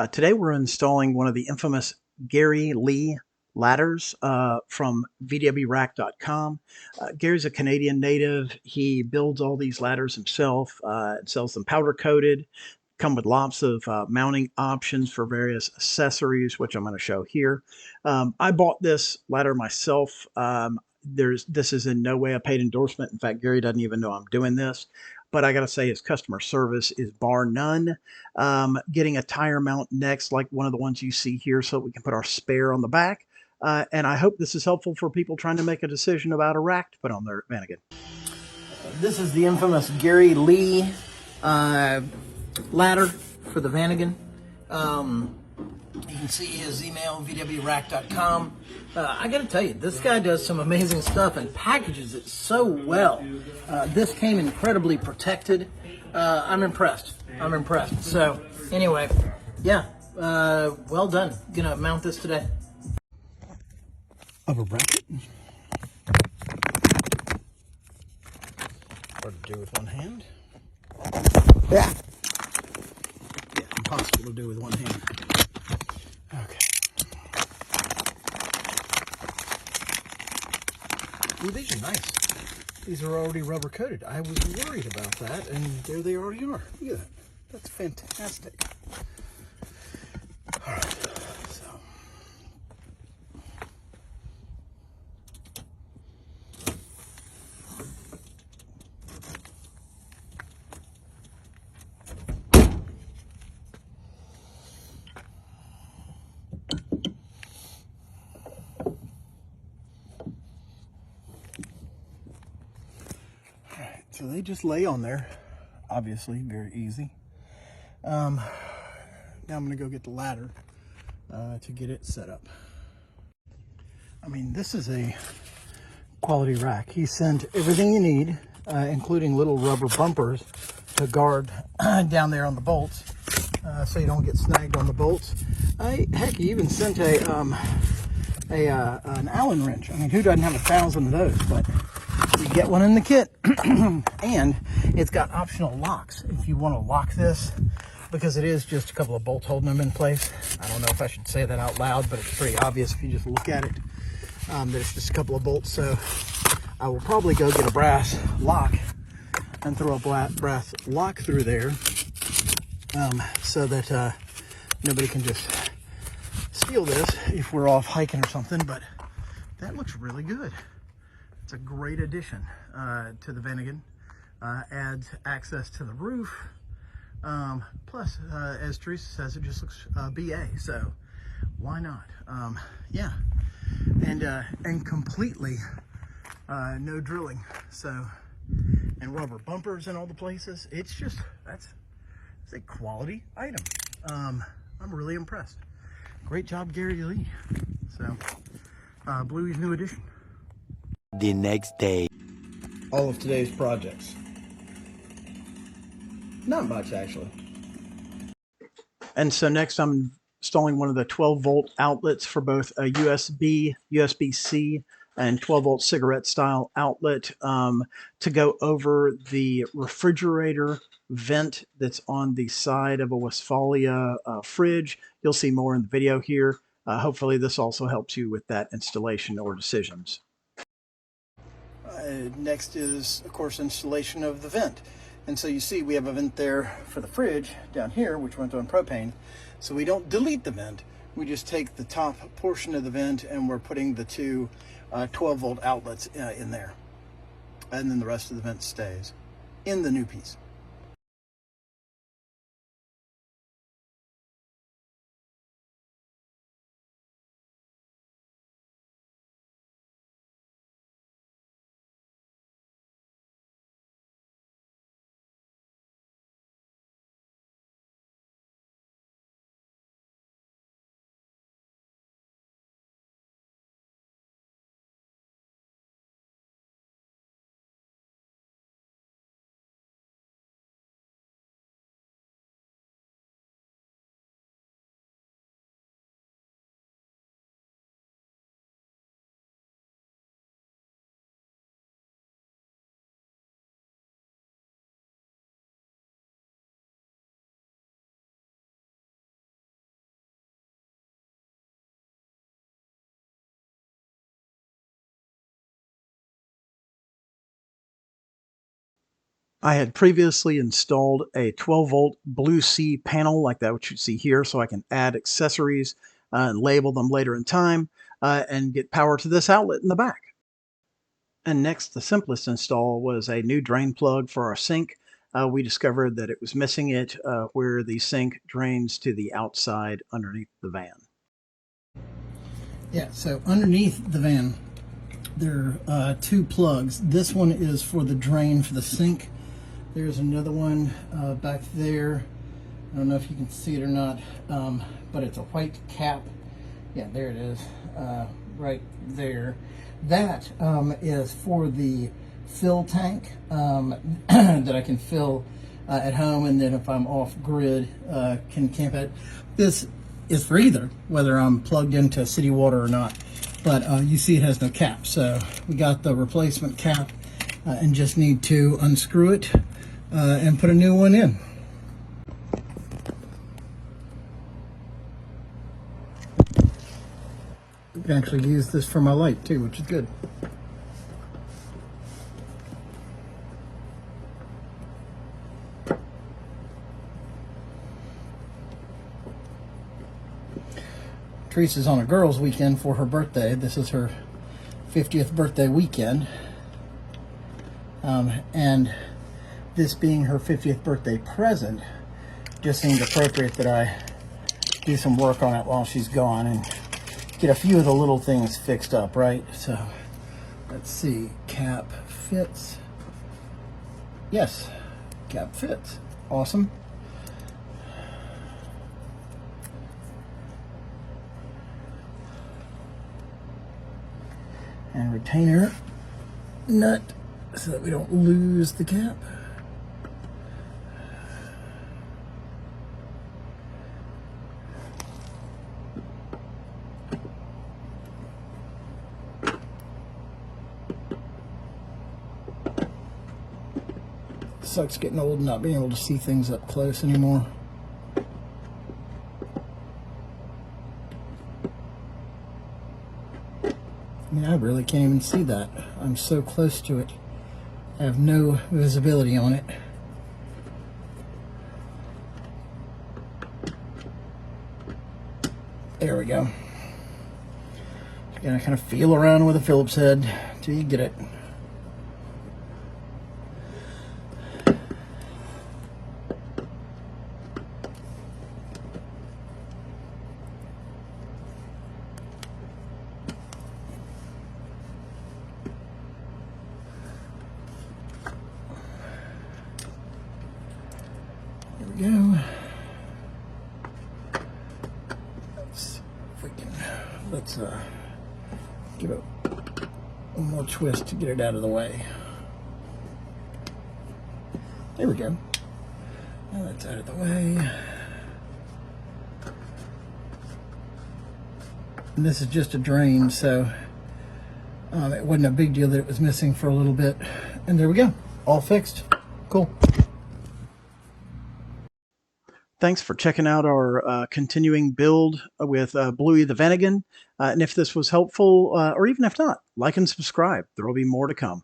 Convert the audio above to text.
Today we're installing one of the infamous Gary Lee ladders from VWRack.com. Gary's a Canadian native. He builds all these ladders himself, sells them powder coated, come with lots of mounting options for various accessories, which I'm going to show here. I bought this ladder myself. This is in no way a paid endorsement. In fact, Gary doesn't even know I'm doing this. But I got to say, his customer service is bar none. Getting a tire mount next, like one of the ones you see here, so we can put our spare on the back. And I hope this is helpful for people trying to make a decision about a rack to put on their Vanagon. This is the infamous Gary Lee ladder for the Vanagon. You can see his email, vwrack.com. I gotta tell you, this guy does some amazing stuff and packages it so well. This came incredibly protected. I'm impressed. So anyway, yeah, well done. Gonna mount this today. Of a bracket. Hard to do with one hand. Yeah, impossible to do with one hand. Okay. Ooh, these are nice. These are already rubber coated. I was worried about that, and there they already are. Look at that. That's fantastic. All right. So they just lay on there, obviously, very easy. Now I'm gonna go get the ladder to get it set up. I mean, this is a quality rack. He sent everything you need, including little rubber bumpers to guard down there on the bolts, so you don't get snagged on the bolts. Heck, he even sent an Allen wrench. I mean, who doesn't have 1,000 of those? But you get one in the kit, and it's got optional locks if you want to lock this, because it is just a couple of bolts holding them in place. I don't know if I should say that out loud, but it's pretty obvious if you just look at it. There's just a couple of bolts, so I will probably go get a brass lock and throw a brass lock through there, so that nobody can just steal this if we're off hiking or something. But that looks really good. It's a great addition to the Vanagon. Adds access to the roof. Plus, as Teresa says, it just looks BA. So why not? Yeah, and completely no drilling. So, and rubber bumpers in all the places. It's just it's a quality item. I'm really impressed. Great job, Gary Lee. So, Bluey's new addition. The next day. All of today's projects. Not much, actually. And so next I'm installing one of the 12-volt outlets for both a USB, USB-C, and 12-volt cigarette style outlet to go over the refrigerator vent that's on the side of a Westfalia fridge. You'll see more in the video here. Hopefully this also helps you with that installation or decisions. Next is, of course, installation of the vent. And so you see we have a vent there for the fridge down here, which runs on propane. So we don't delete the vent. We just take the top portion of the vent and we're putting the two 12-volt outlets in there. And then the rest of the vent stays in the new piece. I had previously installed a 12-volt Blue Sea panel like that, which you see here, so I can add accessories and label them later in time and get power to this outlet in the back. And next, the simplest install was a new drain plug for our sink. We discovered that it was missing it where the sink drains to the outside underneath the van. Yeah, so underneath the van, there are two plugs. This one is for the drain for the sink. There's another one back there. I don't know if you can see it or not, but it's a white cap. Yeah, there it is, right there. That is for the fill tank that I can fill at home, and then if I'm off grid, can camp at. This is for either, whether I'm plugged into city water or not. But you see it has no cap, so we got the replacement cap and just need to unscrew it and put a new one in. I can actually use this for my light too, which is good. Teresa's on a girls' weekend for her birthday. This is her 50th birthday weekend. And this being her 50th birthday present, just seemed appropriate that I do some work on it while she's gone and get a few of the little things fixed up, right? So let's see, cap fits. Yes, cap fits. Awesome. And retainer nut so that we don't lose the cap. Sucks getting old and not being able to see things up close anymore. I mean, I really can't even see that. I'm so close to it. I have no visibility on it. There we go. You gotta kind of feel around with a Phillips head till you get it. There we go. Let's give it one more twist to get it out of the way. There we go. Now that's out of the way. And this is just a drain, so it wasn't a big deal that it was missing for a little bit. And there we go, all fixed. Cool. Thanks for checking out our continuing build with Bluey the Vanagon. And if this was helpful, or even if not, like and subscribe. There will be more to come.